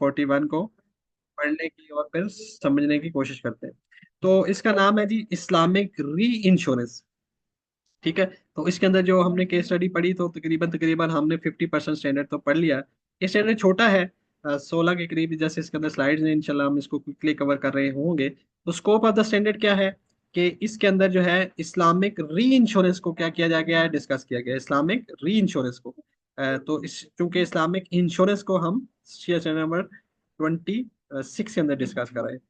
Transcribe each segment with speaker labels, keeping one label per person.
Speaker 1: 41 को पढ़ने की और फिर समझने की कोशिश करते हैं। तो इसका नाम है जी इस्लामिक री इंश्योरेंस। ठीक है। तो इसके अंदर जो हमने केस स्टडी पढ़ी तो तकरीबन तकरीबन हमने 50% स्टैंडर्ड तो पढ़ लिया। ये स्टैंडर्ड छोटा है, 16 के करीब जैसे इसके अंदर स्लाइड्स हैं, इंशाल्लाह हम इसको क्विकली कवर कर रहे होंगे। तो स्कोप ऑफ द स्टैंडर्ड क्या है कि इसके अंदर जो है इस्लामिक री इंश्योरेंस को क्या किया जा गया है, डिस्कस किया गया है इस्लामिक री इंश्योरेंस को। तो इस चूंकि इस्लामिक इंश्योरेंस को हम स्टैंडर्ड नंबर 26 के अंदर डिस्कस कर रहे हैं।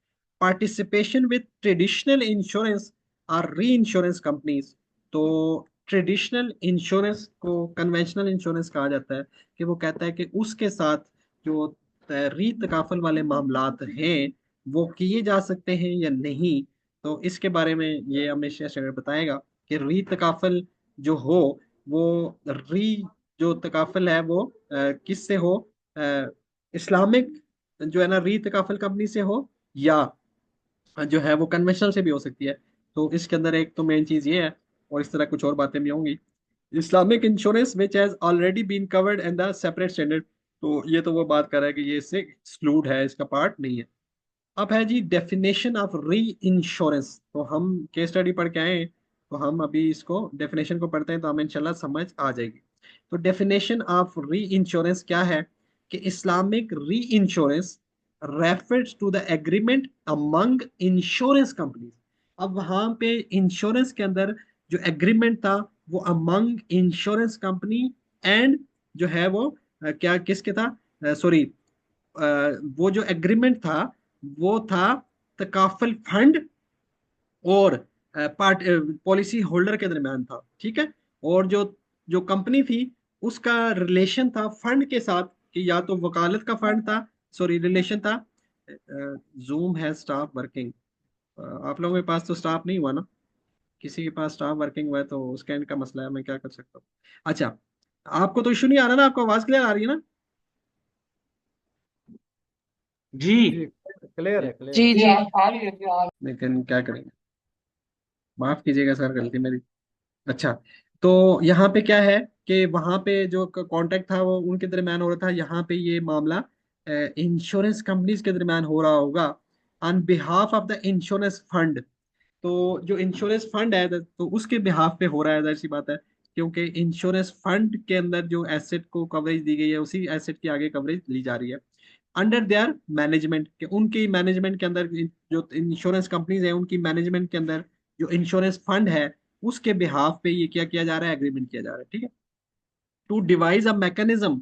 Speaker 1: पार्टिसिपेशन विद ट्रेडिशनल इंश्योरेंस और री इंश्योरेंस कंपनीज। तो ट्रेडिशनल इंश्योरेंस को कन्वेंशनल इंश्योरेंस कहा जाता है कि वो कहता है कि उसके साथ जो री तकाफल वाले मामलात हैं वो किए जा सकते हैं या नहीं। तो इसके बारे में ये हमेशा स्टैंडर्ड बताएगा कि री तकाफल जो हो वो री जो तकाफल है वो किससे हो, इस्लामिक जो है ना री तकाफल कंपनी से हो, या जो है वो कन्वेंशनल से भी हो सकती है। तो इसके अंदर एक तो मेन चीज ये है, और इस तरह कुछ और बातें भी होंगी। Islamic insurance which has already been covered in the separate standard. तो ये तो वो बात कर रहा है कि ये इससे एक्सक्लूड है, इसका पार्ट नहीं है। अब है जी डेफिनेशन ऑफ री इंश्योरेंस। तो हम केस स्टडी पढ़ के आए हैं, तो हम अभी इसको डेफिनेशन को पढ़ते हैं तो हमें इंशाल्लाह समझ आ जाएगी। तो डेफिनेशन ऑफ री इंश्योरेंस क्या है कि Islamic reinsurance refers to the agreement among insurance companies. अब वहां पे इंश्योरेंस के अंदर जो एग्रीमेंट था वो अमंग इंश्योरेंस कंपनी एंड जो है वो क्या किसके था, सॉरी, वो जो एग्रीमेंट था वो था तकाफल फंड और पार्ट पॉलिसी होल्डर के दरमियान था। ठीक है। और जो जो कंपनी थी उसका रिलेशन था फंड के साथ कि या तो वकालत का फंड था, सॉरी रिलेशन था। जूम है स्टाफ वर्किंग, आप लोगों के पास तो स्टाफ नहीं हुआ ना, किसी के पास स्टाफ वर्किंग हुआ है तो उसका इनका मसला है, मैं क्या कर सकता हूँ। अच्छा, आपको तो इशू नहीं आ रहा ना, आपको आवाज क्लियर आ रही है ना?
Speaker 2: जी।
Speaker 3: जी क्लियर है, क्लियर
Speaker 4: जी
Speaker 3: है।
Speaker 4: जी।
Speaker 1: लेकिन क्या करेंगे, माफ कीजिएगा सर, गलती मेरी। अच्छा, तो यहाँ पे क्या है कि वहां पे जो कांटेक्ट था वो उनके दरमियान हो रहा था, यहाँ पे ये मामला इंश्योरेंस कंपनीज के दरमियान हो रहा होगा on behalf of the insurance fund. तो जो इंश्योरेंस फंड है तो उसके बिहाफ पे हो रहा है, जाहिर सी बात है, क्योंकि इंश्योरेंस फंड के अंदर जो एसेट को कवरेज दी गई है उसी एसेट की आगे कवरेज ली जा रही है अंडर देयर मैनेजमेंट के, उनकी मैनेजमेंट के अंदर। जो इंश्योरेंस कंपनीज है उनकी मैनेजमेंट के अंदर जो इंश्योरेंस फंड है उसके बिहाफ पे ये क्या किया जा रहा है, एग्रीमेंट किया जा रहा है। ठीक है। To devise a mechanism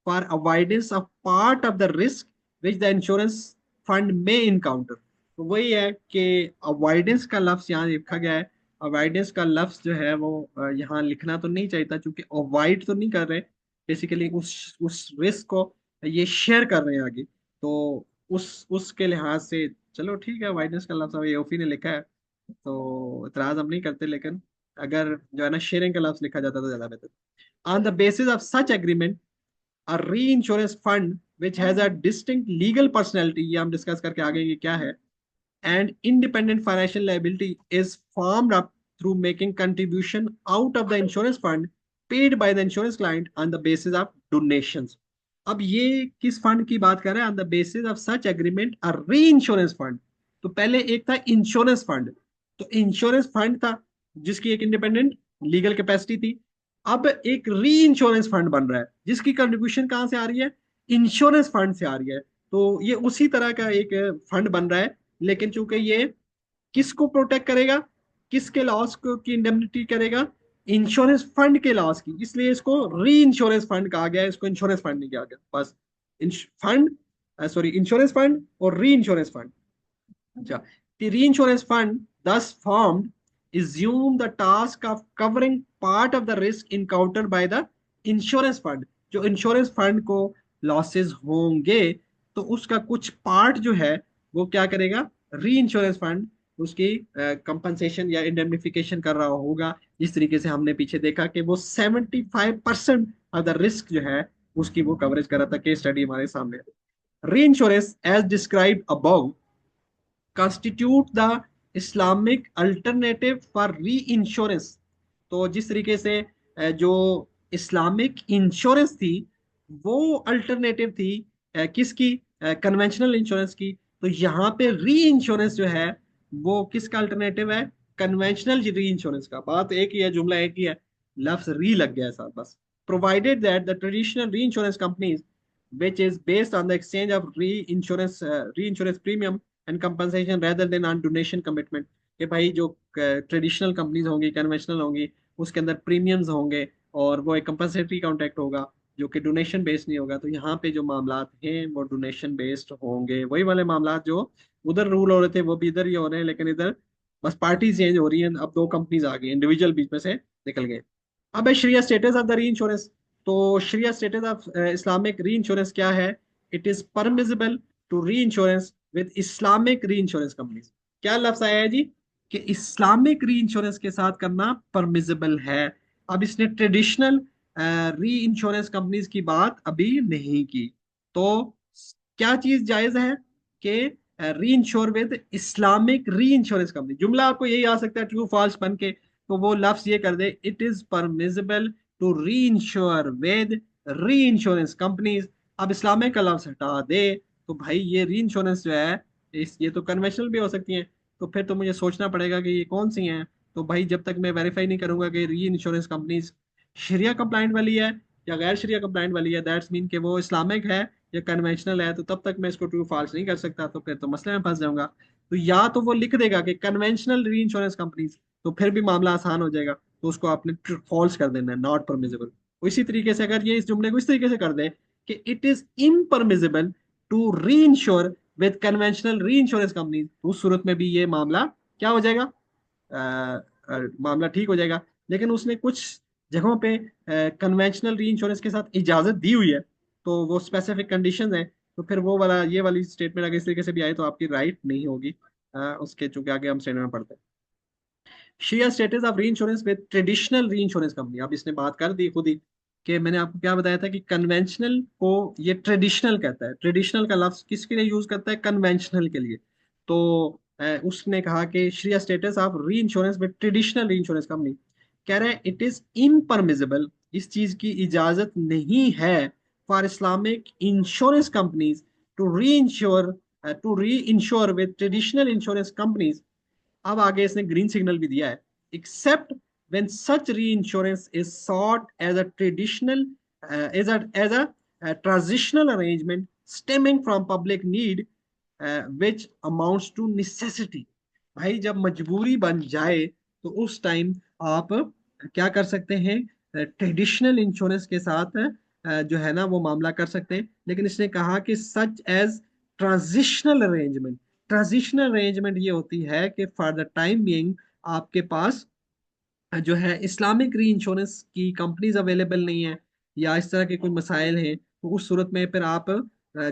Speaker 1: for avoidance of part of the risk which the insurance fund may encounter. तो वही है कि अवॉइडेंस का लफ्ज यहाँ लिखा गया है। अवॉइडेंस का लफ्ज जो है वो यहाँ लिखना तो नहीं चाहिए था, क्योंकि अवॉइड तो नहीं कर रहे, बेसिकली उस रिस्क को ये शेयर कर रहे हैं आगे। तो उसके लिहाज से चलो ठीक है, अवॉइडेंस का लफ्ज एओफी ने लिखा है तो इतराज हम नहीं करते, लेकिन अगर जो है ना शेयरिंग का लफ्ज लिखा जाता तो ज्यादा बेहतर। On the basis of such agreement a reinsurance fund which has a distinct legal personality, ये हम डिस्कस करके आगे ये क्या है, and independent financial liability is formed up through making contribution out of the insurance fund paid by the insurance client on the basis of donations। अब ये किस फंड की बात कर रहे हैं, on the basis of such agreement a reinsurance fund. तो पहले एक था इंश्योरेंस फंड, तो इंश्योरेंस फंड था जिसकी एक इंडिपेंडेंट लीगल कैपेसिटी थी। अब एक री इंश्योरेंस फंड बन रहा है जिसकी कंट्रीब्यूशन कहां से आ रही है, इंश्योरेंस फंड से आ रही है। तो ये उसी तरह का एक फंड बन रहा है, लेकिन चूंकि ये किसको प्रोटेक्ट करेगा, किसके लॉस को की इंडेमनिटी करेगा, इंश्योरेंस फंड के लॉस की, इसलिए इसको री इंश्योरेंस फंड कहा गया है, इसको इंश्योरेंस फंड नहीं कहा गया बस। फंड, सॉरी, इंश्योरेंस फंड और री इंश्योरेंस फंड। अच्छा, the reinsurance fund thus formed assume the task of covering part of the risk encountered by the insurance fund। जो इंश्योरेंस फंड को लॉसेस होंगे तो उसका कुछ पार्ट जो है वो क्या करेगा, री इंश्योरेंस फंड उसकी कंपनसेशन या इंडेमनिफिकेशन कर रहा होगा। जिस तरीके से हमने पीछे देखा कि वो 75% ऑफ द रिस्क जो है उसकी वो कवरेज कर रहा था, केस स्टडी हमारे सामने। Reinsurance as describe above constitute the Islamic alternative for reinsurance। तो जिस तरीके से जो इस्लामिक इंश्योरेंस थी वो अल्टरनेटिव थी किसकी, कन्वेंशनल इंश्योरेंस की, तो यहाँ पे री इंश्योरेंस जो है वो किसका अल्टरनेटिव है? कन्वेंशनल री इंश्योरेंस का। बात एक ही है, जुमला एक ही है, लफ्ज री लग गया है साथ बस। Provided that the traditional reinsurance companies which is based on the exchange of reinsurance premium and compensation rather than on donation commitment। कि भाई जो ट्रेडिशनल कंपनीज होंगी, कन्वेंशनल होंगी, उसके अंदर प्रीमियम्स होंगे और वो एक कंपनसेटरी कॉन्ट्रैक्ट होगा जो कि डोनेशन बेस्ड नहीं होगा। तो यहाँ पे जो मामलात हैं वो डोनेशन बेस्ड होंगे, वही वाले मामलात जो उधर रूल हो रहे थे वो भी इधर ही हो रहे हैं, लेकिन इधर बस पार्टी चेंज हो रही है। अब दो कंपनीज आ गई, इंडिविजुअल बीच में से निकल गए। अब है shariah status of the reinsurance. तो shariah status of Islamic reinsurance क्या है? It is permissible to reinsurance with Islamic reinsurance companies. क्या लफ्ज आया है जी? कि इस्लामिक री इंश्योरेंस के साथ करना परमिजिबल है। अब इसने ट्रेडिशनल री इंश्योरेंस कंपनीज की बात अभी नहीं की। तो क्या चीज जायज है कि री ensure with Islamic reinsurance company? जुमला आपको यही आ सकता है ट्रू फॉल्स बन के। तो वो लफ्ज ये कर दे, it is permissible to reinsure with reinsurance companies. अब इस्लामिक का लफ्ज हटा दे तो भाई ये री इंश्योरेंस जो है ये तो कन्वेंशनल भी हो सकती है। तो फिर तो मुझे सोचना पड़ेगा कि ये कौन सी हैं। तो भाई जब तक मैं वेरीफाई नहीं करूंगा कि री इंश्योरेंस कंपनीज शरिया कंप्लाइंट वाली है या गैर शरिया कंप्लाइंट वाली है, दैट्स मीन कि वो इस्लामिक है या कन्वेंशनल है, तो तब तक मैं इसको ट्रू फॉल्स नहीं कर सकता। तो फिर तो मसले में फंस जाऊंगा। तो या तो वो लिख देगा कि कन्वेंशनल री इंश्योरेंस कंपनीज, तो फिर भी मामला आसान हो जाएगा। तो उसको आपने फॉल्स कर देना है, नॉट परमिजिबल। इसी तरीके से अगर ये इस जुमले को इस तरीके से कर दे कि it is impermissible to reinsure with conventional reinsurance company, तो उस सूरत में भी ये मामला क्या हो जाएगा? मामला ठीक हो जाएगा। लेकिन उसने कुछ जगहों पे कन्वेंशनल री इंश्योरेंस के साथ इजाजत दी हुई है, तो वो स्पेसिफिक कंडीशंस हैं। तो फिर वो वाला ये वाली स्टेटमेंट अगर इस तरीके से भी आए तो आपकी राइट नहीं होगी। उसके चूंकि आगे हम स्टेटमेंट में पढ़ते हैं। Share status of reinsurance with traditional reinsurance company. अब इसने बात कर दी खुद ही कि मैंने आपको क्या बताया था कि कन्वेंशनल को ये ट्रेडिशनल कहता है। ट्रेडिशनल का लफ्ज किसके लिए यूज करता है? कन्वेंशनल के लिए। तो उसने कहा कि share status of reinsurance with traditional reinsurance company, कह रहा है इट इज इम्परमिजिबल, इस चीज की इजाजत नहीं है for Islamic insurance companies to reinsure with traditional insurance companies. अब आगे इसने ग्रीन सिग्नल भी दिया है, except when such reinsurance is sought as a traditional as a transitional arrangement stemming from public need which amounts to necessity। भाई जब मजबूरी बन जाए तो उस टाइम आप क्या कर सकते हैं? ट्रेडिशनल इंश्योरेंस के साथ जो है ना वो मामला कर सकते हैं। लेकिन इसने कहा कि such as transitional arrangement. Transitional arrangement ये होती है कि फॉर द टाइम बीइंग आपके पास जो है इस्लामिक री इंश्योरेंस की कंपनीज अवेलेबल नहीं है या इस तरह के कोई मसाइल हैं, तो उस सूरत में फिर आप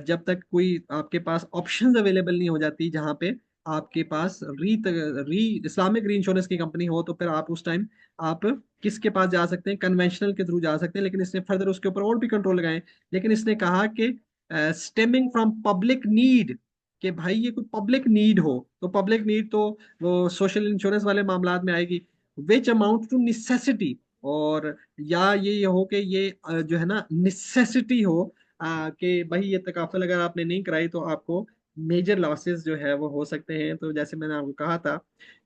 Speaker 1: जब तक कोई आपके पास ऑप्शंस अवेलेबल नहीं हो जाती जहां पे आपके पास री इस्लामिक री इंश्योरेंस की कंपनी हो, तो फिर आप उस टाइम आप किसके पास जा सकते हैं? कन्वेंशनल के थ्रू जा सकते हैं। लेकिन इसने फर्दर उसके ऊपर और भी कंट्रोल लगाए। लेकिन इसने कहा कि स्टेमिंग फ्रॉम पब्लिक नीड, कि भाई ये कोई पब्लिक नीड हो, तो पब्लिक नीड तो वो सोशल इंश्योरेंस वाले मामलात में आएगी। विच अमाउंट टू निसेसिटी, और या ये हो कि ये जो है ना निसेसिटी हो कि भाई ये तकाफल अगर आपने नहीं कराई तो आपको मेजर लॉसेस जो है वो हो सकते हैं। तो जैसे मैंने आपको कहा था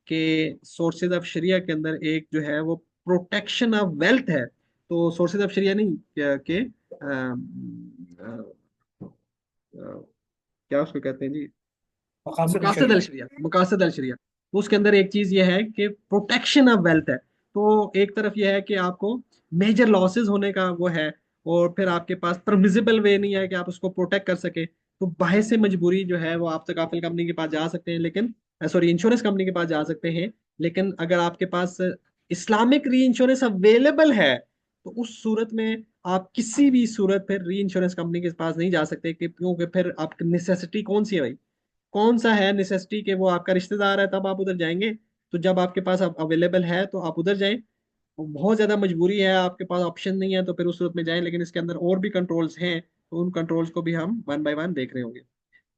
Speaker 1: कि सोर्सेज ऑफ शरिया के अंदर एक जो है वो प्रोटेक्शन ऑफ वेल्थ है। तो सोर्सेज ऑफ शरिया नहीं के क्या उसको कहते हैं जी?
Speaker 2: मकासद
Speaker 1: मुकासद अल
Speaker 2: शरिया।
Speaker 1: शरिया, मुकासद अल शरिया। तो उसके अंदर एक चीज ये है कि प्रोटेक्शन ऑफ वेल्थ है। तो एक तरफ ये है कि आपको मेजर लॉसेस होने का वो है, और फिर आपके पास परमिजिबल वे नहीं है कि आप उसको प्रोटेक्ट कर सके। तो बाहे से मजबूरी जो है वो आप तकाफिल कंपनी के पास जा सकते हैं, लेकिन सॉरी इंश्योरेंस कंपनी के पास जा सकते हैं। लेकिन अगर आपके पास इस्लामिक री इंश्योरेंस अवेलेबल है तो उस सूरत में आप किसी भी सूरत फिर री इंश्योरेंस कंपनी के पास नहीं जा सकते, क्योंकि फिर आपकी नेसेसिटी कौन सी है भाई? कौन सा है नेसेसिटी के वो आपका रिश्तेदार है तब आप उधर जाएंगे? तो जब आपके पास अवेलेबल है तो आप उधर जाएं। बहुत ज्यादा मजबूरी है, आपके पास ऑप्शन नहीं है, तो फिर उस सूरत में जाएं। लेकिन इसके अंदर और भी कंट्रोल्स हैं, तो उन कंट्रोल्स को भी हम वन बाय वन देख रहे होंगे।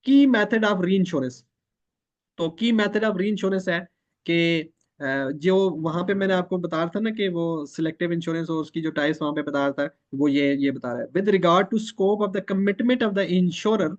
Speaker 1: की मेथड ऑफ री इंश्योरेंस। तो की मेथड ऑफ री इंश्योरेंस है कि जो वहां पे मैंने आपको बता रहा था ना कि वो सिलेक्टिव इंश्योरेंस और उसकी जो टाइप्स वहां पे बता रहा था, वो ये बता रहा है with regard to scope of the commitment of the insurer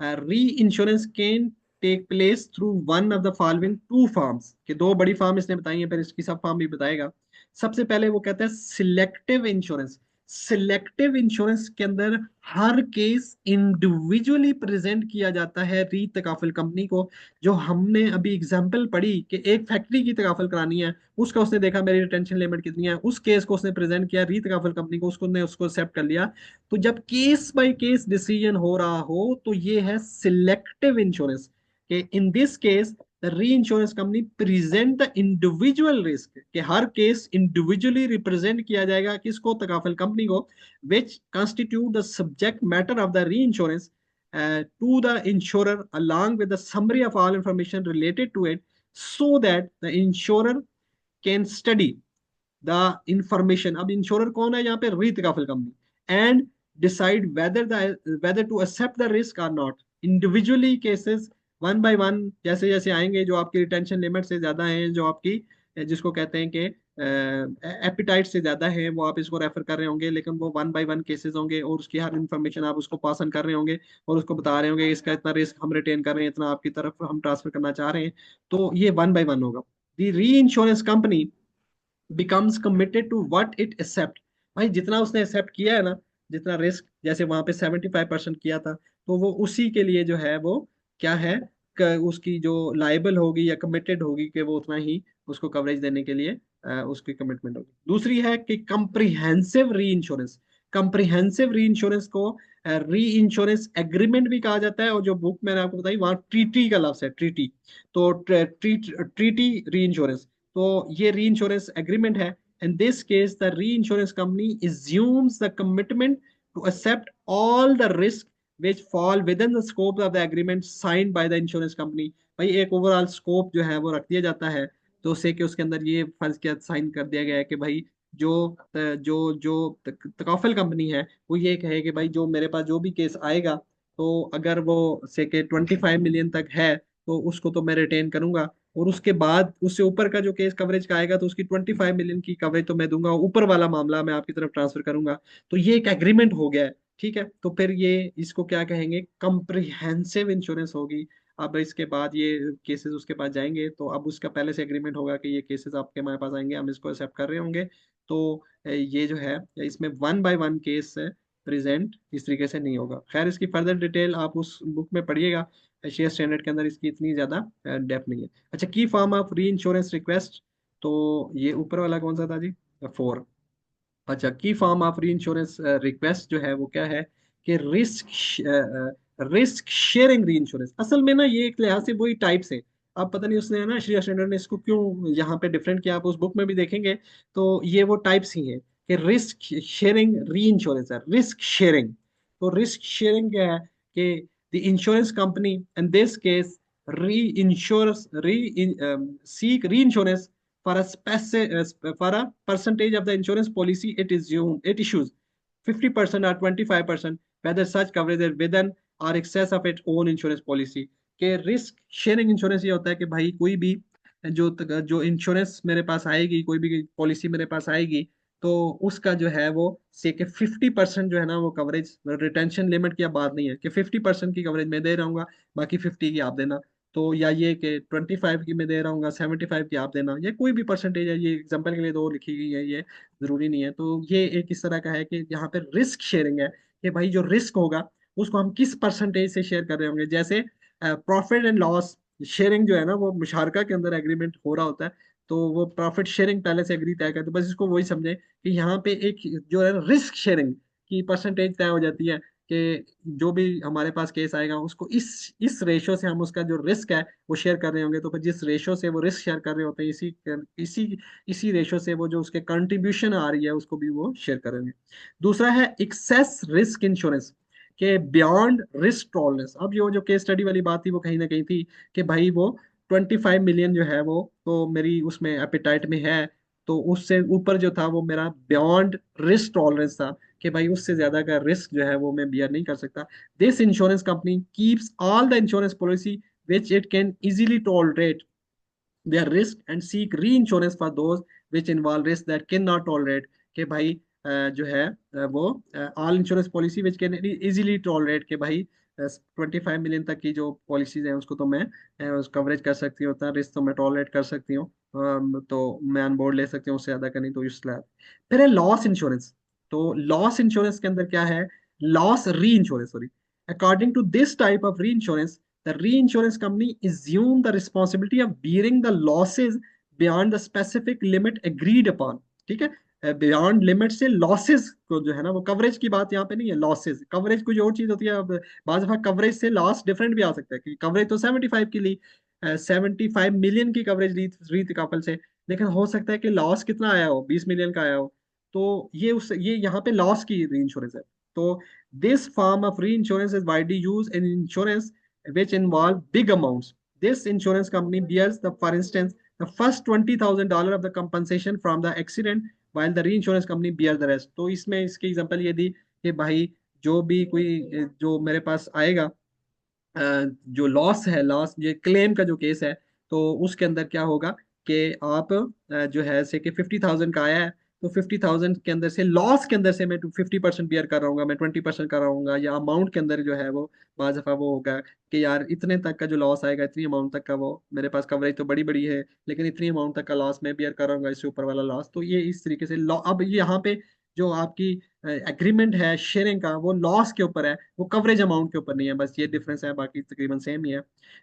Speaker 1: reinsurance can take place through one of the following two forms, कि दो बड़ी फॉर्म इसने बताई है, फिर इसकी सब फॉर्म भी बताएगा। सबसे पहले वो कहता है सिलेक्टिव इंश्योरेंस। सिलेक्टिव इंश्योरेंस के अंदर हर केस इंडिविजुअली प्रेजेंट किया जाता है री तकाफुल कंपनी को। जो हमने अभी एग्जांपल पढ़ी कि एक फैक्ट्री की तकाफुल करानी है, उसका उसने देखा मेरी रिटेंशन लिमिट कितनी है, उस केस को उसने प्रेजेंट किया री तकाफुल कंपनी को, उसको ने उसको एक्सेप्ट कर लिया। तो जब केस बाय केस डिसीजन हो रहा हो तो ये है सिलेक्टिव इंश्योरेंस, कि in this case the reinsurance company present the individual risk, कि हर केस इंडिविजुअली रिप्रेजेंट किया जाएगा किसको, तकाफुल कंपनी को, विच constitute the subject matter of the reinsurance to the insurer along with the summary of all information related to it, so that the insurer can study the information. अब insurer कौन है यहाँ पे, री तकाफुल company, and decide whether to accept the risk or not. Individually cases one by one जैसे जैसे आएंगे, जो आपकी रिटेंशन लिमिट से ज्यादा है, जो आपकी जिसको कहते हैं कि एपिटाइट से ज्यादा है, वो आप इसको रेफर कर रहे होंगे, लेकिन वो वन बाय वन केसेस होंगे और उसकी हर इंफॉर्मेशन आप उसको पास ऑन कर रहे होंगे और उसको बता रहे होंगे इसका इतना रिस्क हम रिटेन कर रहे हैं, इतना आपकी तरफ हम ट्रांसफर करना चाह रहे हैं। तो ये वन बाय वन होगा। The reinsurance company becomes committed to what it accept। भाई जितना उसने एक्सेप्ट किया है ना, जितना रिस्क, जैसे वहां पे 75% किया था, तो वो उसी के लिए जो है वो क्या है, उसकी जो लाइबल होगी या कमिटेड होगी कि वो उतना ही उसको कवरेज देने के लिए उसकी कमिटमेंट होगी। दूसरी है कि कंप्रिहेंसिव री इंश्योरेंस। कंप्रिहेंसिव री इंश्योरेंस को री इंश्योरेंस एग्रीमेंट भी कहा जाता है, और जो बुक मैंने आपको बताई वहां ट्रीटी का लफ्ज है, ट्रीटी। तो ट्रीटी री इंश्योरेंस, तो ये री इंश्योरेंस एग्रीमेंट है। In this case the reinsurance company assumes the commitment to accept all the risk which fall within the scope of the agreement signed by the insurance company। भाई एक overall scope जो है वो रख दिया जाता है, तो उससे कि उसके अंदर ये फर्ज किया साइन कर दिया गया है कि भाई जो तकाफुल कंपनी है वो ये कहे कि भाई जो मेरे पास जो भी केस आएगा, तो अगर वो से के 25 मिलियन तक है तो उसको तो मैं रिटेन करूंगा, और उसके बाद उससे ऊपर का जो केस कवरेज का आएगा तो उसकी 25 मिलियन की कवरेज तो मैं दूंगा, ऊपर वाला मामला मैं आपकी तरफ ट्रांसफर करूंगा। तो ये एक एग्रीमेंट हो गया है। ठीक है, तो फिर ये इसको क्या कहेंगे, कंप्रिहेंसिव इंश्योरेंस होगी। अब इसके बाद ये केसेस उसके पास जाएंगे, तो अब उसका पहले से एग्रीमेंट होगा कि ये केसेस आपके हमारे पास आएंगे, हम इसको एक्सेप्ट कर रहे होंगे। तो ये जो है इसमें one by one case present इस तरीके से नहीं होगा। खैर इसकी फर्दर डिटेल आप उस बुक में पढ़िएगा, एशिया स्टैंडर्ड के अंदर इसकी इतनी ज्यादा डेप्थ नहीं है। अच्छा, की फॉर्म ऑफ री इंश्योरेंस रिक्वेस्ट, तो ये ऊपर वाला कौन सा था जी, 4। अच्छा, की फॉर्म ऑफ री इंश्योरेंस रिक्वेस्ट जो है वो क्या है, कि रिस्क शेयरिंग री इंश्योरेंस। असल में ना ये एक लिहाज से वही टाइप्स है। अब पता नहीं उसने ना श्रेया स्टैंडर्ड ने इसको क्यों यहाँ पे डिफरेंट किया, आप उस बुक में भी देखेंगे तो ये वो टाइप्स ही है, कि रिस्क शेयरिंग री इंश्योरेंस है, रिस्क शेयरिंग। तो रिस्क शेयरिंग क्या है, कि the insurance company in this case री इंश्योरेंस री सीक री insurance for a for a percentage of the insurance policy it issues, 50% or 25%, whether such coverage is within or excess of its own insurance policy। के risk sharing insurance ये होता है कि भाई कोई भी जो इंश्योरेंस मेरे पास आएगी, कोई भी पॉलिसी मेरे पास आएगी, तो उसका जो है वो से कि 50% जो है ना वो कवरेज, रिटेंशन लिमिट की अब बात नहीं है कि 50% की कवरेज मैं दे रहूंगा, बाकी 50 की आप देना। तो या ये कि 25 की मैं दे रहा हूँ, 75 की आप देना, ये कोई भी परसेंटेज है, ये एग्जांपल के लिए दो लिखी गई है, ये जरूरी नहीं है। तो ये एक इस तरह का है कि यहाँ पे रिस्क शेयरिंग है, कि भाई जो रिस्क होगा उसको हम किस परसेंटेज से शेयर कर रहे होंगे। जैसे प्रॉफिट एंड लॉस शेयरिंग जो है ना वो मुशारका के अंदर एग्रीमेंट हो रहा होता है, तो वो प्रॉफिट शेयरिंग पहले से एग्री तय करते, बस इसको वही समझे कि यहाँ पे एक जो है रिस्क शेयरिंग की परसेंटेज तय हो जाती है, कि जो भी हमारे पास केस आएगा उसको इस रेशो से हम उसका जो रिस्क है वो शेयर कर रहे होंगे। तो फिर जिस रेशो से वो रिस्क शेयर कर रहे होते हैं, इसी इसी रेशो से वो जो उसके कंट्रीब्यूशन आ रही है उसको भी वो शेयर करेंगे। दूसरा है एक्सेस रिस्क इंश्योरेंस, के बियॉन्ड रिस्क टॉलरेंस। अब ये जो केस स्टडी वाली बात थी वो कहीं ना कहीं थी कि भाई वो 25 मिलियन जो है वो तो मेरी उसमें एपिटाइट में है, तो उससे ऊपर जो था वो मेरा बियॉन्ड रिस्क टॉलरेंस था, कि भाई उससे ज्यादा का रिस्क जो है वो मैं बियर नहीं कर सकता। This insurance company keeps all the insurance policy which it can easily tolerate their risk and seek reinsurance for those which involve risk that cannot tolerate। कि भाई जो है वो all insurance policy which can easily tolerate, कि भाई 25 million तक की जो पॉलिसीज हैं उसको तो मैं उस कवरेज कर सकती हूँ, उतना रिस्क तो मैं टॉलरेट कर सकती हूँ। तो मैं ऑन बोर्ड ले सकती हूँ, उससे ज्यादा करनी तो इसलिए। फिर है लॉस इंश्योरेंस। तो लॉस इंश्योरेंस के अंदर क्या है? Loss reinsurance, sorry. According to this type of reinsurance, the reinsurance company assume the responsibility of bearing the losses beyond the specific limit agreed upon। ठीक है, beyond limit से losses को जो है ना, वो coverage की बात यहाँ पे नहीं है। लॉसेस, कवरेज कुछ और चीज होती है। अब बाज दफा कवरेज से लॉस डिफरेंट भी आ सकता है, क्योंकि कवरेज तो 75 की ली, 75 मिलियन की कवरेज ली रीत कपल से, लेकिन हो सकता है कि लॉस कितना आया हो, 20 मिलियन का आया हो। तो ये यहाँ पे लॉस की री इंश्योरेंस है। तो दिस फॉर्म ऑफ री insurance is widely use in insurance which involve big amounts. This insurance company bears the, for instance, the first $20,000 of the compensation from the accident, while the reinsurance company bear the rest। तो इसमें इसकी example ये दी कि भाई जो भी कोई जो मेरे पास आएगा, जो लॉस है, लॉस ये क्लेम का जो केस है, तो उसके अंदर क्या होगा कि आप जो है से कि 50,000 का आया है, तो 50,000 के अंदर से लॉस के अंदर से मैं 50% बियर कर रहा हूँ, मैं 20% कर रहा हूँ, या अमाउंट के अंदर जो है वो बाज दफा वो होगा कि यार इतने तक का जो लॉस आएगा, इतनी अमाउंट तक का, वो मेरे पास कवरेज तो बड़ी बड़ी है, लेकिन इतनी अमाउंट तक का लॉस मैं बियर कर रहा हूँ, इससे ऊपर वाला लॉस। तो ये इस तरीके से अब यहाँ पे जो आपकी एग्रीमेंट है शेयरिंग का, वो लॉस के ऊपर है, वो कवरेज अमाउंट के ऊपर नहीं है, बस ये डिफरेंस है, बाकी तकरीबन सेम ही है।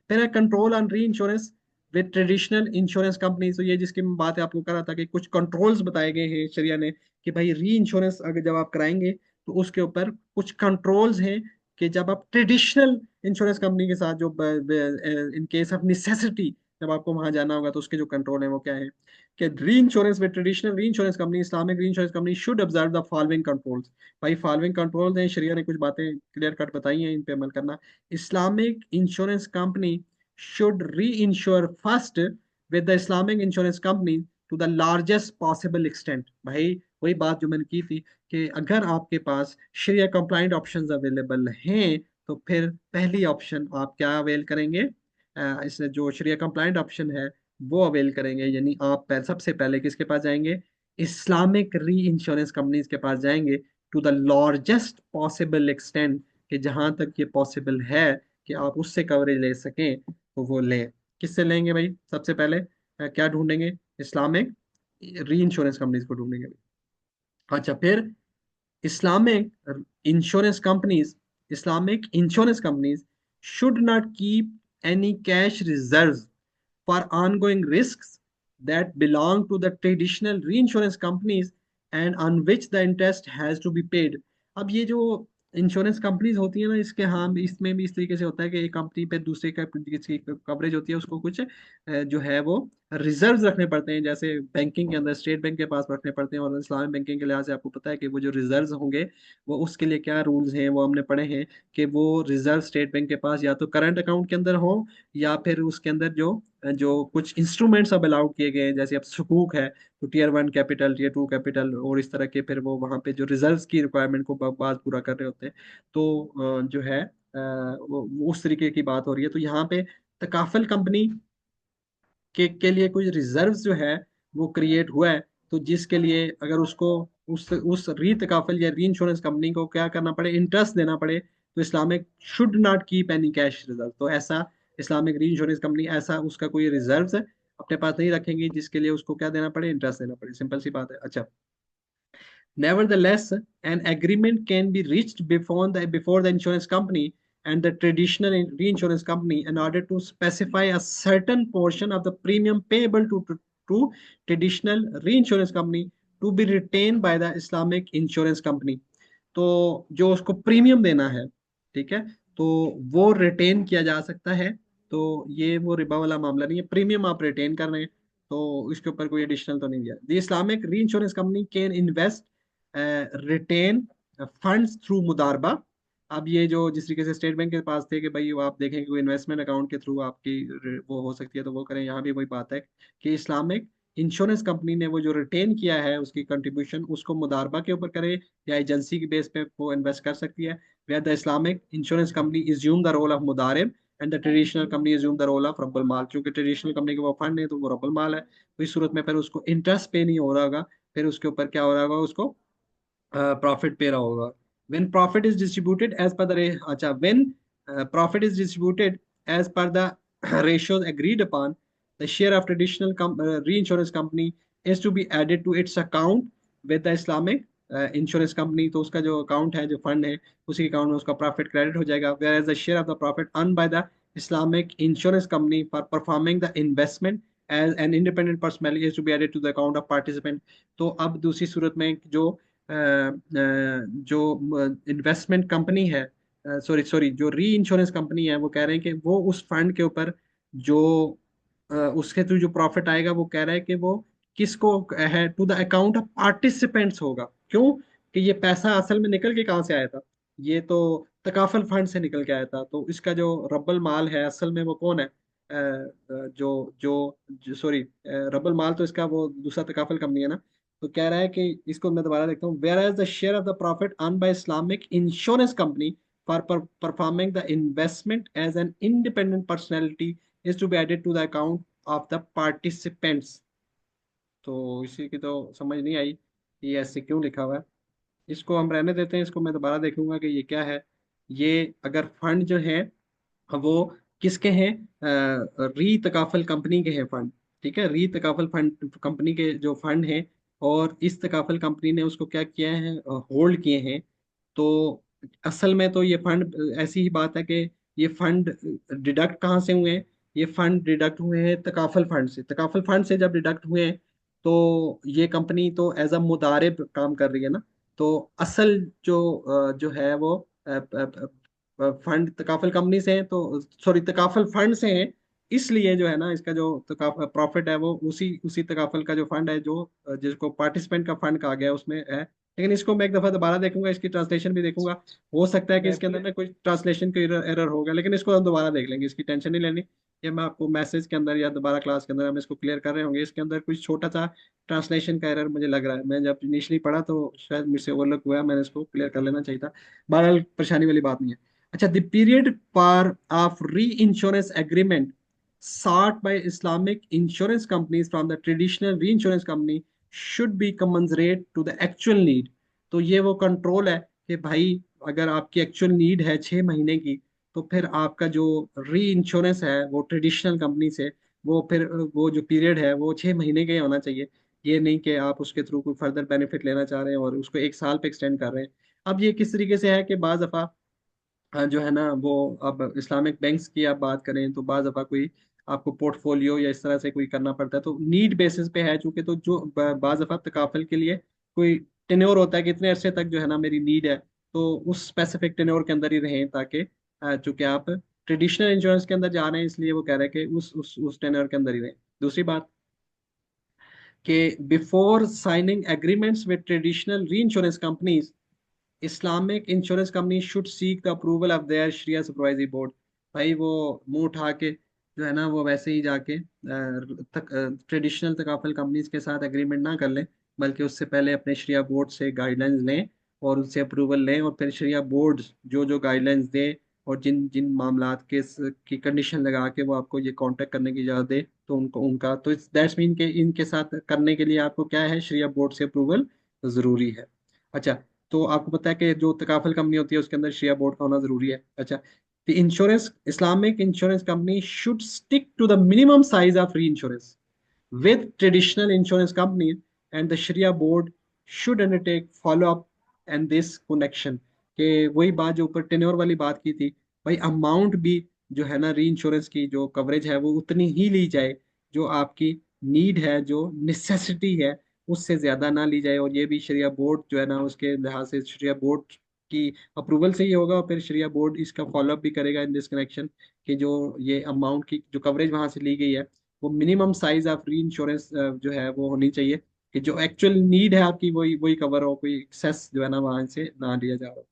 Speaker 1: फिर है कंट्रोल ऑन री insurance with traditional insurance company. तो ये जिसकी मैं बात आपको कर रहा था कि कुछ कंट्रोल्स बताए गए हैं शरिया ने, कि भाई री इंश्योरेंस अगर जब आप कराएंगे तो उसके ऊपर कुछ कंट्रोल्स हैं, कि जब आप ट्रेडिशनल इंश्योरेंस कंपनी के साथ जो इन केस ऑफ नेसेसिटी जब आपको वहां जाना होगा, तो उसके जो कंट्रोल है वो क्या है, कि री insurance with traditional reinsurance company, Islamic reinsurance company should observe the following controls. भाई फॉलोइंग कंट्रोल्स हैं, शरिया ने कुछ बातें क्लियर कट बताई हैं, इन पे अमल करना। Islamic insurance company should reinsure first with the Islamic insurance company to the largest possible extent. भाई वही बात जो मैंने की थी, कि अगर आपके पास शरिया कंप्लाइंट ऑप्शंस अवेलेबल हैं, तो फिर पहली ऑप्शन आप क्या अवेल करेंगे, इसमें जो शरिया कंप्लाइंट ऑप्शन है वो अवेल करेंगे। यानी आप सबसे पहले किसके पास जाएंगे? इस्लामिक री इंश्योरेंस कंपनीज के पास जाएंगे, to the largest possible extent, कि जहां तक ये पॉसिबल है कि आप उससे कवरेज ले सकें, तो वो लें। किससे लेंगे भाई? सबसे पहले क्या ढूंढेंगे? इस्लामिक री इंश्योरेंस कंपनीज को ढूंढेंगे। अच्छा, फिर Islamic insurance companies Islamic insurance companies should not keep any cash reserves for ongoing risks that belong to the traditional reinsurance companies and on which the interest has to be paid। अब ये जो insurance companies होती है ना, इसके हाँ इसमें भी इस तरीके से होता है कि एक कंपनी पे दूसरे का किसी कवरेज होती है, उसको कुछ जो है वो रिजर्व्स रखने पड़ते हैं, जैसे बैंकिंग के अंदर स्टेट बैंक के पास रखने पड़ते हैं, और इस्लामिक बैंकिंग के लिहाज से आपको पता है कि वो जो रिजर्व्स होंगे, वो उसके लिए क्या रूल्स हैं वो हमने पढ़े हैं, कि वो रिजर्व स्टेट बैंक के पास या तो करंट अकाउंट के अंदर हो, या फिर उसके अंदर जो जो कुछ इंस्ट्रूमेंट्स अब अलाउड किए गए हैं, जैसे अब सुकूक है, तो टीयर 1 कैपिटल, टीयर 2 कैपिटल, और इस तरह के, फिर वो वहाँ पे जो रिजर्व्स की रिक्वायरमेंट को बात पूरा कर रहे होते हैं। तो जो है वो उस तरीके की बात हो रही है। तो यहाँ पे तकाफल कंपनी के लिए कुछ रिजर्व्स जो है वो क्रिएट हुआ है, तो जिसके लिए अगर उसको उस री तकाफल या री इंश्योरेंस कंपनी को क्या करना पड़े, इंटरेस्ट देना पड़े, तो Islamic should not keep any cash reserve. तो ऐसा इस्लामिक री इंश्योरेंस कंपनी ऐसा उसका कोई रिजर्व है अपने पास नहीं रखेंगी, जिसके लिए उसको क्या देना पड़े, इंटरेस्ट देना पड़े। सिंपल सी बात है। अच्छा, nevertheless, an agreement can be reached before the insurance company and the traditional reinsurance company in order to specify a certain portion of the premium payable to traditional reinsurance company to be retained by the Islamic insurance company। तो जो उसको premium देना है, ठीक है, तो वो retain किया जा सकता है। तो ये वो रिबा वाला मामला नहीं है, प्रीमियम आप रिटेन कर रहे हैं, तो इसके ऊपर कोई एडिशनल तो नहीं दिया। The Islamic reinsurance company can invest retain funds through मुदारबा। अब ये जो जिस तरीके से स्टेट बैंक के पास थे कि भाई वो आप देखें कि इन्वेस्टमेंट अकाउंट के थ्रू आपकी वो हो सकती है, तो वो करें। यहाँ भी वही बात है कि इस्लामिक इंश्योरेंस कंपनी ने वो जो रिटेन किया है उसकी कंट्रीब्यूशन, उसको मुदारबा के ऊपर करे, या एजेंसी की बेस पे वो इन्वेस्ट कर सकती है। Where the Islamic insurance company assume the role of मुदारिब and the traditional company assume the role of रब्बुल माल। क्योंकि ट्रेडिशनल कंपनी के वो फंड है, तो वो रब्बुल माल है, तो इस सूरत में फिर उसको इंटरेस्ट पे नहीं हो रहा होगा, फिर उसके ऊपर क्या हो रहा होगा, उसको प्रॉफिट पे रहा होगा। When profit is distributed as per the अच्छा, when profit is distributed as per the ratios agreed upon. The share of traditional reinsurance company is to be added to its account with the Islamic insurance company, तो उसका जो account है, जो fund है, उसी account में उसका profit credit हो जाएगा. Whereas the share of the profit earn by the Islamic insurance company for performing the investment as an independent personality is to be added to the account of participant. तो अब दूसरी सूरत में जो investment company है, sorry sorry, जो reinsurance company है, वो कह रहे हैं कि वो उस फंड के ऊपर जो उसके थ्रू जो प्रॉफिट आएगा, वो कह रहा है कि वो किसको है, to the account of participants होगा. क्यों? कि ये पैसा असल में निकल के कहाँ से आया था? ये तो तकाफल फंड से निकल के आया था. तो इसका जो रब्बल माल है असल में वो कौन है? जो सॉरी, रब्बल माल तो इसका वो दूसरा तकाफल कंपनी है ना. तो कह रहा है कि इसको मैं दोबारा देखता हूँ. Whereas the share of the profit earn by Islamic insurance company for performing the investment as an independent personality is to be added to the account of the participants. तो इसी की तो समझ नहीं आई ये ऐसे क्यों लिखा हुआ है. इसको हम रहने देते हैं, इसको मैं दोबारा देखूंगा कि ये क्या है. ये अगर फंड जो है वो किसके हैं? री तकाफल कंपनी के हैं फंड. ठीक है, री तकाफल फंड कंपनी के जो फंड हैं, और इस तकाफल कंपनी ने उसको क्या किया है, होल्ड किए हैं. तो असल में तो ये फंड, ऐसी ही बात है कि ये फंड डिडक्ट कहाँ से हुए हैं? ये फंड डिडक्ट हुए हैं तकाफल फंड से. तकाफल फंड से जब डिडक्ट हुए हैं, तो ये कंपनी तो एज अ मुदारिब काम कर रही है ना. तो असल जो है वो फंड तकाफल कंपनी से है, तो सॉरी तकाफल फंड से है. इसलिए जो है ना, इसका जो प्रॉफिट है वो उसी उसी तकाफल का जो फंड है, जो जिसको पार्टिसिपेंट का फंड कहा गया है, उसमें है. लेकिन इसको मैं एक दफा दोबारा देखूंगा, इसकी ट्रांसलेशन भी देखूंगा. हो सकता है कि इसके अंदर में कोई ट्रांसलेशन का एरर होगा, लेकिन इसको हम दोबारा देख लेंगे, इसकी टेंशन नहीं लेनी. ये मैं आपको मैसेज के अंदर या दोबारा क्लास के अंदर हम इसको क्लियर कर रहे होंगे. इसके अंदर कुछ छोटा सा ट्रांसलेशन का एरर मुझे लग रहा है. मैं जब इनिशियली पढ़ा तो शायद मुझसे ओवरलुक हुआ, मैंने इसको क्लियर कर लेना चाहिए था. बहरहाल परेशानी वाली बात नहीं है. अच्छा, the period part of reinsurance agreement sought by Islamic insurance companies from the traditional reinsurance company should be commensurate to the actual need. तो ये वो कंट्रोल है कि भाई, अगर आपकी एक्चुअल नीड है 6 महीने की, तो फिर आपका जो री इंश्योरेंस है वो ट्रेडिशनल कंपनी से, वो फिर वो जो पीरियड है वो 6 महीने का ही होना चाहिए. ये नहीं कि आप उसके थ्रू कोई फर्दर बेनिफिट लेना चाह रहे हैं और उसको 1 साल पे एक्सटेंड कर रहे हैं. अब ये किस तरीके से है कि बाज दफा जो है ना वो, अब इस्लामिक बैंक्स की आप बात करें तो बाज दफा कोई आपको पोर्टफोलियो या इस तरह से कोई करना पड़ता है, तो नीड बेसिस पे है चूंकि. तो जो बाज दफा तकाफल के लिए कोई टेन्योर होता है कि इतने अरसे तक जो है ना मेरी नीड है, तो उस स्पेसिफिक टेन्योर के अंदर ही रहें, ताकि चूंकि आप ट्रेडिशनल इंश्योरेंस के अंदर जा रहे हैं, इसलिए वो कह रहे हैं कि उस टेन्योर के अंदर ही रहें. दूसरी बात कि before signing agreements with traditional reinsurance companies, Islamic insurance company should seek the approval of their शरिया सुपरवाइजरी बोर्ड. भाई वो मुंह उठा के जो है ना, वो वैसे ही जाके ट्रेडिशनल तकाफल कंपनीज के साथ एग्रीमेंट ना कर लें, बल्कि उससे पहले अपने शरिया बोर्ड से गाइडलाइंस लें और उनसे अप्रूवल लें, और फिर शरिया बोर्ड जो जो गाइडलाइंस दे और जिन जिन मामलात के की कंडीशन लगा के वो आपको ये कांटेक्ट करने की इजाज़त दे, तो उनको उनका तो दैट्स मीन के इनके साथ करने के लिए आपको क्या है, शरिया बोर्ड से अप्रूवल ज़रूरी है. अच्छा, तो आपको पता है कि जो तकाफल कंपनी होती है उसके अंदर शिया बोर्ड का होना जरूरी है. अच्छा, the insurance Islamic insurance company should stick to the minimum size of reinsurance with traditional insurance company, and the Sharia board should undertake follow up and this connection. कि वही बात जो ऊपर टेन्योर वाली बात की थी, भाई अमाउंट भी जो है ना री इंश्योरेंस की जो कवरेज है वो उतनी ही ली जाए जो आपकी नीड है, जो नेसेसिटी है, उससे ज्यादा ना ली जाए. और ये भी शरिया बोर्ड जो है ना, उसके लिहाज से शरिया बोर्ड की अप्रूवल से ही होगा, और फिर शरिया बोर्ड इसका फॉलोअप भी करेगा इन दिस कनेक्शन, कि जो ये अमाउंट की जो कवरेज वहां से ली गई है, वो मिनिमम साइज ऑफ री इंश्योरेंस जो है वो होनी चाहिए, कि जो एक्चुअल नीड है आपकी वही वही कवर हो, कोई एक्सेस जो है ना वहां से ना लिया जा रहा.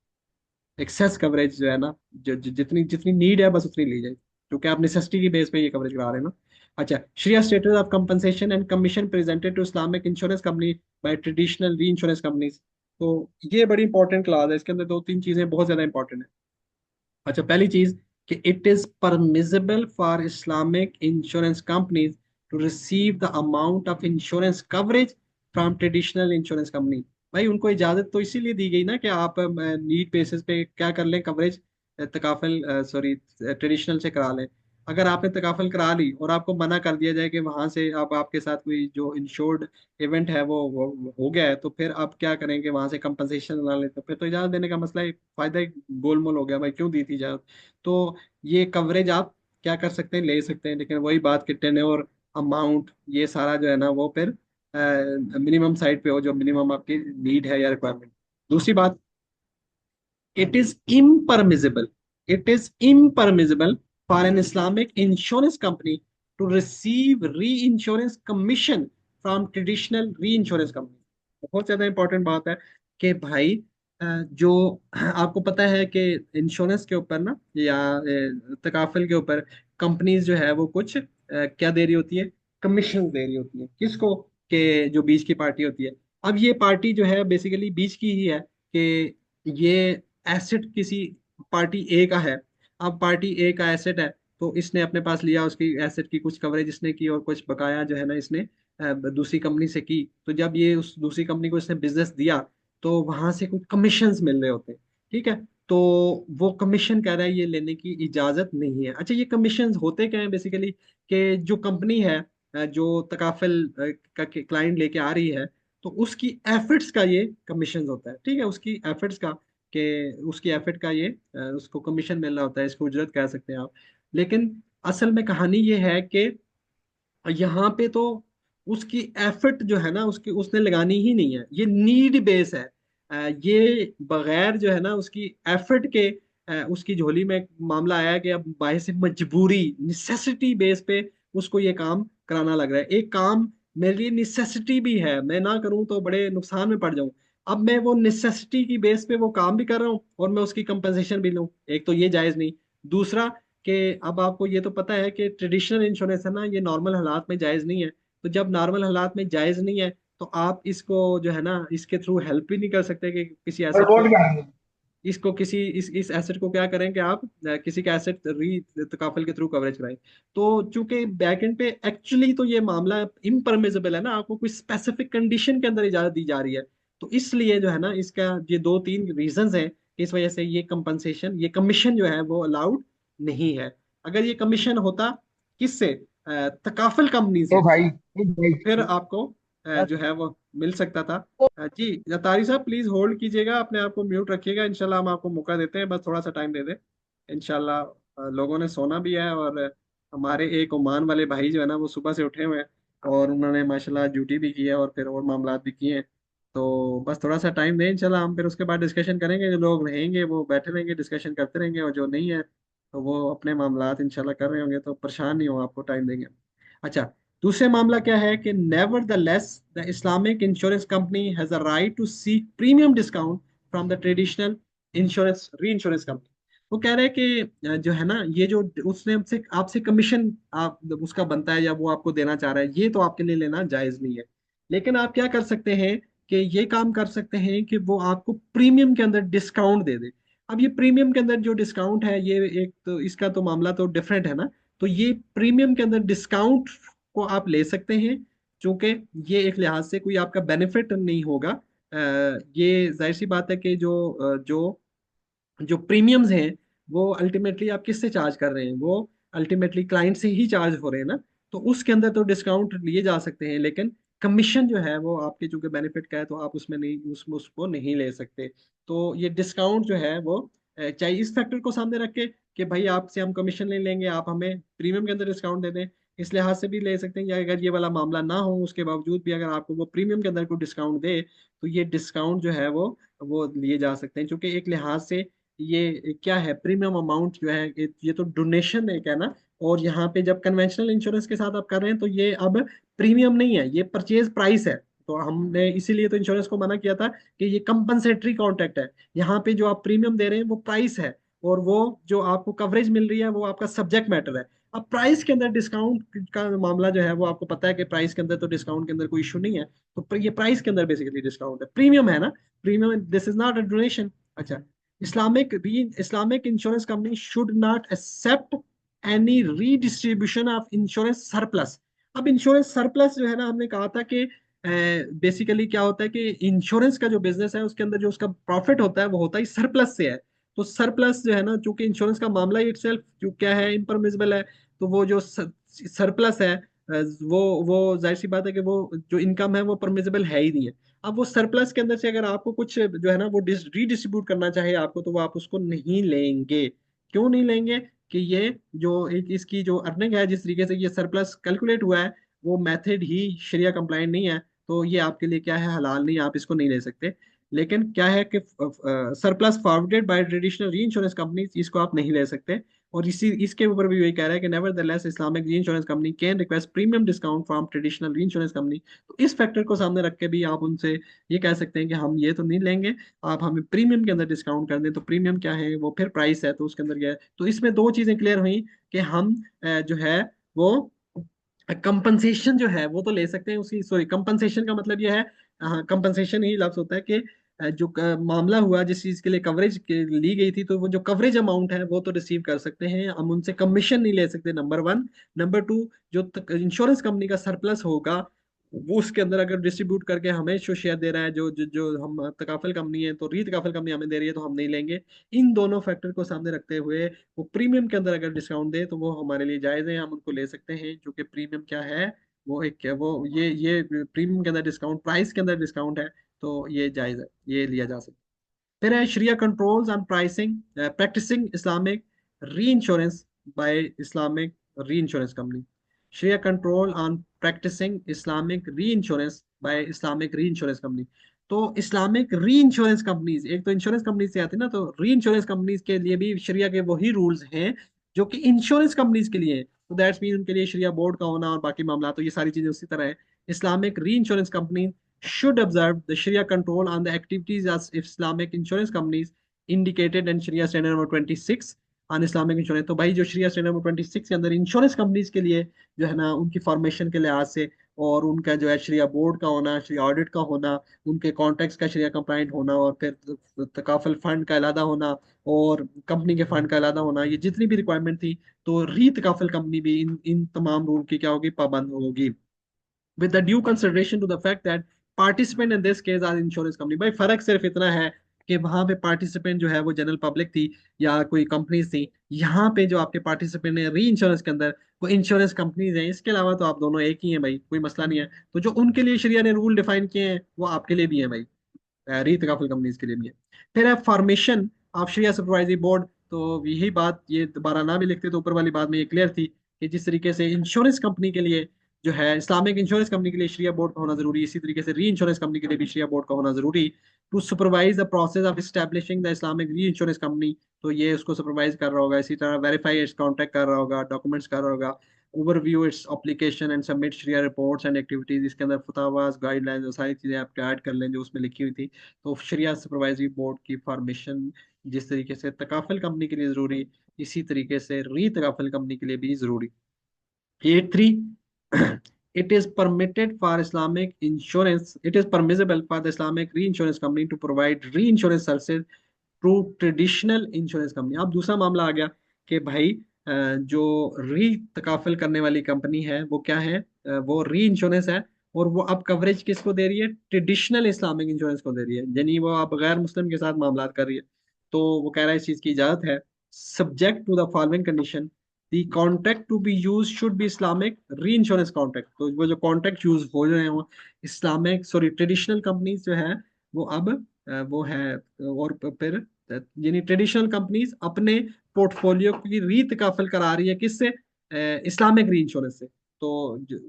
Speaker 1: एक्सेस कवरेज जो है ना, जितनी जितनी नीड है बस उतनी ली जाए, क्योंकि आप नेसेसिटी की बेस पे ये कवरेज करा रहे हैं ना. अच्छा, shariah status of compensation and commission presented to Islamic insurance company by traditional reinsurance companies. तो ये बड़ी इंपॉर्टेंट क्लास है, इसके अंदर दो तीन चीजें बहुत ज्यादा इंपॉर्टेंट है. अच्छा, पहली चीज कि it is permissible for Islamic insurance companies to receive the amount of insurance coverage from traditional insurance company. भाई उनको इजाजत तो इसीलिए दी गई ना कि आप नीड बेसिस पे क्या कर लें, कवरेज तकाफल, सॉरी, ट्रेडिशनल से करा लें। अगर आपने तकाफल करा ली और आपको मना कर दिया जाए कि वहां से अब आपके साथ कोई जो इंश्योर्ड इवेंट है वो हो गया है, तो फिर आप क्या करेंगे? वहां से कंपनसेशन ना ले तो फिर तो इजाजत देने का मसला ही, फायदा ही गोलमोल हो गया भाई, क्यों दी थी इजाजत? तो ये कवरेज आप क्या कर सकते हैं, ले सकते हैं, लेकिन वही बात कि टेन्योर, अमाउंट, ये सारा जो है ना वो फिर मिनिमम साइड पे हो, जो मिनिमम आपकी नीड है या रिक्वायरमेंट। दूसरी बात, it is impermissible it is impermissible for an Islamic insurance company to receive reinsurance commission from traditional reinsurance company। बहुत ज्यादा इंपॉर्टेंट बात है कि भाई जो आपको पता है कि इंश्योरेंस के ऊपर ना, या तकाफल के ऊपर कंपनीज जो है वो कुछ क्या दे रही होती है? कमीशन दे रही होती है। किसको? कि जो बीच की पार्टी होती है। अब ये पार्टी जो है बेसिकली बीच की ही है, कि ये एसेट किसी पार्टी ए का है। अब पार्टी ए का एसेट है, तो इसने अपने पास लिया, उसकी एसेट की कुछ कवरेज इसने की और कुछ बकाया जो है ना इसने दूसरी कंपनी से की। तो जब ये उस दूसरी कंपनी को इसने बिजनेस दिया, तो वहां से कुछ कमीशंस मिल रहे होते हैं। ठीक है? तो वो कमीशन कह रहा है ये लेने की इजाजत नहीं है। अच्छा, ये कमीशंस होते क्या है बेसिकली? कि जो कंपनी है जो तकाफल का क्लाइंट लेके आ रही है, तो उसकी एफर्ट्स का ये कमीशन होता है। ठीक है? उसकी एफर्ट्स का, कि उसकी एफर्ट का ये उसको कमीशन मिल रहा होता है, इसको उजरत कह सकते हैं आप। लेकिन असल में कहानी ये है कि यहाँ पे तो उसकी एफर्ट जो है ना उसकी उसने लगानी ही नहीं है, ये नीड बेस है। ये बगैर जो है ना उसकी एफर्ट के उसकी झोली में मामला आया कि अब बायसे मजबूरी, निसेसिटी बेस पे उसको ये काम कराना लग रहा है। एक काम मेरे लिए निसेसिटी भी है, मैं ना करूं तो बड़े नुकसान में पड़ जाऊं। अब मैं वो निसेसिटी की बेस पे वो काम भी कर रहा हूँ और मैं उसकी कंपनसेशन भी लूं, एक तो ये जायज नहीं। दूसरा, कि अब आपको ये तो पता है कि ट्रेडिशनल इंश्योरेंस है ना, ये नॉर्मल हालात में जायज नहीं है। तो जब नॉर्मल हालात में जायज नहीं है, तो आप इसको जो है ना इसके थ्रू हेल्प भी नहीं कर सकते कि किसी
Speaker 2: और
Speaker 1: एसेट
Speaker 2: वोट
Speaker 1: को,
Speaker 2: क्या है?
Speaker 1: इसको किसी इस एसेट को क्या करें कि आप किसी का एसेट री तकाफल के थ्रू कवरेज कराएं। तो चूंकि बैकएंड पे एक्चुअली तो ये मामला इम्परमिसिबल है ना, आपको कोई स्पेसिफिक कंडीशन के अंदर इजाजत दी जा रही है। तो इसलिए जो है ना इसका ये दो तीन रीजंस हैं, इस वजह से ये कंपनसेशन, ये कमीशन जो है वो अलाउड नहीं है। अगर ये कमीशन होता किससे? तकाफल कंपनी से,
Speaker 2: तो भाई
Speaker 1: तो फिर आपको जो है वो मिल सकता था। जी तारी साहब, प्लीज होल्ड कीजिएगा, अपने आप को म्यूट रखिएगा, इंशाल्लाह हम आपको मौका देते हैं, बस थोड़ा सा टाइम दे दें। इंशाल्लाह लोगों ने सोना भी है, और हमारे एक ओमान वाले भाई जो है ना वो सुबह से उठे हुए हैं, और उन्होंने माशाल्लाह ड्यूटी भी की है और फिर और मामलात भी किए हैं। तो बस थोड़ा सा टाइम दें, इंशाल्लाह हम फिर उसके बाद डिस्कशन करेंगे। जो लोग रहेंगे वो बैठे रहेंगे, डिस्कशन करते रहेंगे, और जो नहीं है तो वो अपने मामलात इंशाल्लाह कर रहे होंगे, तो परेशान नहीं हो, आपको टाइम देंगे। अच्छा, दूसरे मामला क्या है कि nevertheless the Islamic insurance company has a right to seek premium discount from the traditional insurance reinsurance company. वो कह रहे हैं कि जो है ना ये जो उसने आपसे आपसे कमीशन आप उसका बनता है या वो आपको देना चाह रहा है, ये तो आपके लिए लेना जायज नहीं है। लेकिन आप क्या कर सकते हैं कि ये काम कर सकते हैं कि वो आपको प्रीमियम के अंदर डिस्काउंट दे दे। अब ये प्रीमियम के अंदर जो डिस्काउंट है, ये एक तो इसका तो मामला तो डिफरेंट है ना। तो ये प्रीमियम के अंदर डिस्काउंट को आप ले सकते हैं, क्योंकि ये एक लिहाज से कोई आपका बेनिफिट नहीं होगा। ये जाहिर सी बात है कि जो जो प्रीमियम्स हैं वो अल्टीमेटली आप किससे चार्ज कर रहे हैं? वो अल्टीमेटली क्लाइंट से ही चार्ज हो रहे हैं ना। तो उसके अंदर तो डिस्काउंट लिए जा सकते हैं, लेकिन कमीशन जो है वो आपके चूंकि बेनिफिट का है, तो आप उसमें नहीं उसको नहीं ले सकते। तो ये डिस्काउंट जो है वो चाहे इस फैक्टर को सामने रख के कि भाई आपसे हम कमीशन नहीं लेंगे, आप हमें प्रीमियम के अंदर डिस्काउंट दे दें, इस लिहाज से भी ले सकते हैं। या अगर ये वाला मामला ना हो उसके बावजूद भी अगर आपको वो प्रीमियम के अंदर कोई डिस्काउंट दे, तो ये डिस्काउंट जो है वो लिए जा सकते हैं। क्योंकि एक लिहाज से ये क्या है, प्रीमियम अमाउंट जो है ये तो डोनेशन एक है ना। और यहाँ पे जब कन्वेंशनल इंश्योरेंस के साथ आप कर रहे हैं, तो ये अब प्रीमियम नहीं है, ये परचेज प्राइस है। तो हमने इसीलिए तो इंश्योरेंस को मना किया था कि ये कंपनसेटरी कॉन्ट्रैक्ट है। यहाँ पे जो आप प्रीमियम दे रहे हैं वो प्राइस है, और वो जो आपको कवरेज मिल रही है वो आपका सब्जेक्ट मैटर है। अब प्राइस के अंदर डिस्काउंट का मामला जो है वो आपको पता है कि प्राइस के अंदर तो डिस्काउंट के अंदर कोई इशू नहीं है। तो ये प्राइस के अंदर बेसिकली डिस्काउंट है, प्रीमियम है ना। Premium, this is not a donation. अच्छा, Islamic insurance company should not accept any redistribution of insurance surplus। अब इंश्योरेंस सरप्लस जो है ना, हमने कहा था कि बेसिकली क्या होता है कि इंश्योरेंस का जो बिजनेस है उसके अंदर जो उसका प्रॉफिट होता है वो होता है सरप्लस से है। तो सरप्लस जो है ना, चूंकि इंश्योरेंस का मामला इट सेल्फ जो क्या है, इम्परमिसिबल है, तो वो जो सरप्लस है, वो जाहिर सी बात है कि वो जो इनकम है वो परमिसिबल है ही नहीं है। अब वो सरप्लस के अंदर से अगर आपको कुछ जो है ना वो रीडिस्ट्रीब्यूट करना चाहे आपको, तो वो आप उसको नहीं लेंगे। क्यों नहीं लेंगे? कि ये जो इसकी जो अर्निंग है, जिस तरीके से ये सरप्लस कैलकुलेट हुआ है, वो मेथड ही शरिया कंप्लाइंट नहीं है। तो ये आपके लिए क्या है, हलाल नहीं, आप इसको नहीं ले सकते। लेकिन क्या है कि surplus forwarded bye traditional reinsurance company, इसको आप नहीं ले सकते। और इसी इसके ऊपर भी वही कह रहा है कि nevertheless Islamic reinsurance company can request premium discount from traditional reinsurance company. तो इस फैक्टर को सामने रख के भी आप उनसे ये कह सकते हैं कि हम ये तो नहीं लेंगे, आप हमें प्रीमियम के अंदर डिस्काउंट कर दें। तो प्रीमियम क्या है, वो फिर प्राइस है, तो उसके अंदर क्या है। तो इसमें दो चीजें क्लियर हुई कि हम जो है वो कंपनसेशन जो है वो तो ले सकते हैं उसकी। सॉरी, कंपनसेशन का मतलब ये है, हाँ कंपनसेशन ही लफ्ज होता है कि जो मामला हुआ जिस चीज के लिए कवरेज ली गई थी, तो वो जो कवरेज अमाउंट है वो तो रिसीव कर सकते हैं, हम उनसे कमीशन नहीं ले सकते, नंबर वन। नंबर टू, जो इंश्योरेंस कंपनी का सरप्लस होगा वो उसके अंदर अगर डिस्ट्रीब्यूट करके हमें जो शेयर दे रहा है, जो हम तकाफल कंपनी है, तो री तकाफल कंपनी हमें दे रही है, तो हम नहीं लेंगे। इन दोनों फैक्टर को सामने रखते हुए वो प्रीमियम के अंदर अगर डिस्काउंट दे तो वो हमारे लिए जायज़ है, हम उनको ले सकते हैं। जो कि प्रीमियम क्या है, वो एक वो ये प्रीमियम के अंदर डिस्काउंट, प्राइस के अंदर डिस्काउंट है, तो ये जायज़ है, ये लिया जा सकता है। फिर है शरिया controls on pricing practicing Islamic reinsurance by Islamic reinsurance company. शरिया control on practicing Islamic reinsurance by Islamic reinsurance company. तो इस्लामिक री इंश्योरेंस कंपनीज, एक तो इंश्योरेंस कंपनीज से आती है ना, तो री इंश्योरेंस कंपनीज के लिए भी शरिया के वही रूल्स हैं जो कि इंश्योरेंस कंपनीज के लिए हैं। तो दैट्स मीन उनके लिए शरिया बोर्ड का होना और बाकी मामला, तो ये सारी चीजें उसी तरह है। Islamic reinsurance company should observe the Sharia control on the activities as Islamic insurance companies indicated in Sharia Standard number 26 on Islamic insurance। तो भाई जो Sharia Standard number 26 के अंदर इंश्योरेंस कंपनीज के लिए जो है ना उनकी फॉर्मेशन के लिहाज से, और उनका जो है शरिया बोर्ड का होना, शरिया ऑडिट का होना, उनके कॉन्ट्रैक्ट्स का शरिया कंप्लाइंट होना, और फिर तकाफल फंड का अलहदा होना, और कंपनी के फंड का अलहदा होना, ये जितनी भी रिक्वायरमेंट थी, तो री तकाफल कंपनी भी इन इन तमाम रूल की क्या होगी, पाबंद होगी। with the due consideration to the fact that participant in this case are insurance company। भाई फर्क सिर्फ इतना है कि वहां पे पार्टिसिपेंट जो है वो जनरल पब्लिक थी या कोई कंपनीज थी, यहाँ पे जो आपके पार्टिसिपेंट है री इंश्योरेंस के अंदर, वो इंश्योरेंस कंपनीज हैं। इसके अलावा तो आप दोनों एक ही हैं भाई, कोई मसला नहीं है। तो जो उनके लिए शरिया ने रूल डिफाइन किए हैं वो आपके लिए भी है भाई, रीत काफिल कंपनीज के लिए भी है। फिर है formation of shariah supervisory board. तो यही बात, ये दोबारा ना भी लिखते तो ऊपर वाली बात में ये क्लियर थी कि जिस तरीके से इंश्योरेंस कंपनी के लिए जो है, इस्लामिक इंश्योरेंस कंपनी के लिए शरिया बोर्ड का होना जरूरी, इसी तरीके से री इंश्योरेंस कंपनी के लिए भी शरिया बोर्ड का होना जरूरी। To supervise the process of establishing the Islamic reinsurance company. तो ये उसको सुपरवाइज कर रहा होगा, इसी तरह वेरीफाई इट्स कॉन्टैक्ट कर रहा होगा, डॉक्यूमेंट्स कर रहा होगा, overview its application and submit shariah reports and activities. इसके अंदर फतवास, गाइडलाइंस और सारी चीजें आप ऐड कर लें जो उसमें लिखी हुई थी। तो शरिया सुपरवाइजरी बोर्ड की फॉर्मेशन जिस तरीके से तकाफल कंपनी के लिए जरूरी, इसी तरीके से री तकाफल कंपनी के लिए भी जरूरी। 83, it is permitted for Islamic insurance, it is permissible for the Islamic reinsurance company to provide reinsurance services to traditional insurance company. अब दूसरा मामला आ गया कि भाई जो री तकाफल करने वाली कंपनी है वो क्या है, वो री इंश्योरेंस है, और वो अब कवरेज किसको दे रही है, ट्रेडिशनल इस्लामिक इंश्योरेंस को दे रही है, यानी वो अब गैर मुस्लिम के साथ मामला कर रही है। तो वो कह रहा है इस चीज की इजाजत है, subject to the following condition. The contract to be use should be Islamic reinsurance contract. तो वो जो कॉन्ट्रैक्ट यूज हो रहे हैं वो इस्लामिक, सॉरी ट्रेडिशनल कंपनीज जो है वो अब वो है, और फिर यानी ट्रेडिशनल कंपनीज अपने पोर्टफोलियो की रीत काफिल करा रही है किससे, इस्लामिक री इंश्योरेंस से। तो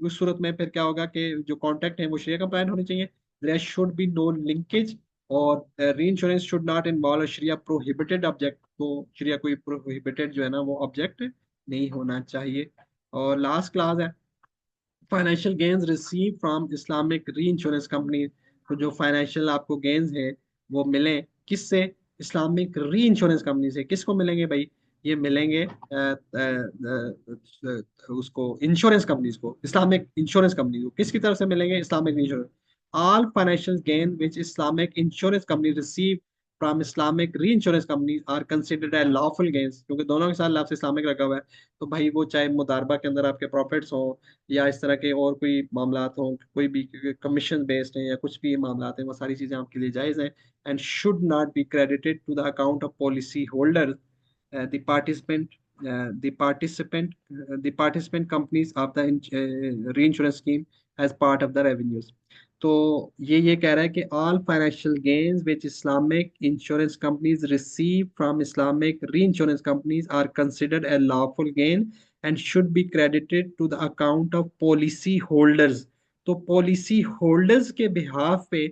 Speaker 1: उस सूरत में फिर क्या होगा कि जो कॉन्ट्रैक्ट है वो शेयर कंप्लायंट होने चाहिए, there should be no linkage, और reinsurance should not involve shariah prohibited object. तो शरिया कोई प्रोहिबिटेड जो है ना वो ऑब्जेक्ट नहीं होना चाहिए। और लास्ट क्लास है financial gains receive from Islamic reinsurance company. तो जो फाइनेंशियल आपको गेन्स है वो मिले किससे, इस्लामिक री इंश्योरेंस कंपनी से। किसको मिलेंगे भाई, ये मिलेंगे उसको इंश्योरेंस कंपनीज को, इस्लामिक इंश्योरेंस कंपनी को किसकी तरफ से मिलेंगे, Islamic insurance. All financial gain which Islamic insurance company receive from Islamic reinsurance companies are considered as lawful gains, क्योंकि दोनों के साथ लाफ्स इस्लामिक रखा हुआ है। तो भाई वो चाहे मुदारबा के अंदर आपके प्रॉफिट्स हो या इस तरह के और कोई मामलात हो, कोई भी कमीशन बेस्ड है या कुछ भी मामलात हैं, वो सारी चीजें आपके लिए जायज हैं। And should not be credited to the account of policy holder, the participant the participant companies of the reinsurance scheme as part of the revenues। तो ये कह रहा है कि all financial gains which Islamic insurance companies receive from Islamic reinsurance companies are considered a lawful gain and should be credited to the account of policy holders। तो policy holders के behalf पे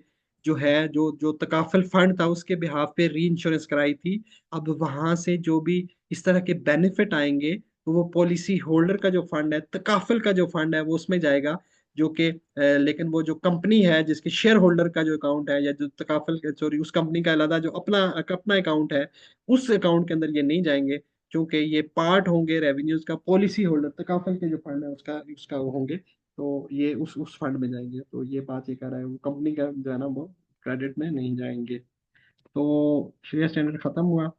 Speaker 1: जो है, जो जो तकाफल फंड था उसके behalf पे री इंश्योरेंस कराई थी। अब वहां से जो भी इस तरह के बेनिफिट आएंगे तो वो पॉलिसी होल्डर का जो फंड है, तकाफल का जो फंड है, वो उसमें जाएगा। जो कि लेकिन वो जो कंपनी है जिसके शेयर होल्डर का जो अकाउंट है या जो तकाफल, सॉरी, उस कंपनी का अलग जो अपना अपना अकाउंट है, उस अकाउंट के अंदर ये नहीं जाएंगे, क्योंकि ये पार्ट होंगे रेवेन्यूज का। पॉलिसी होल्डर तकाफल के जो फंड है उसका उसका वो होंगे, तो ये उस फंड में जाएंगे। तो ये बात ये कर रहा है, वो कंपनी का जो है ना वो क्रेडिट में नहीं जाएंगे। तो शेयर स्टैंडर्ड खत्म हुआ।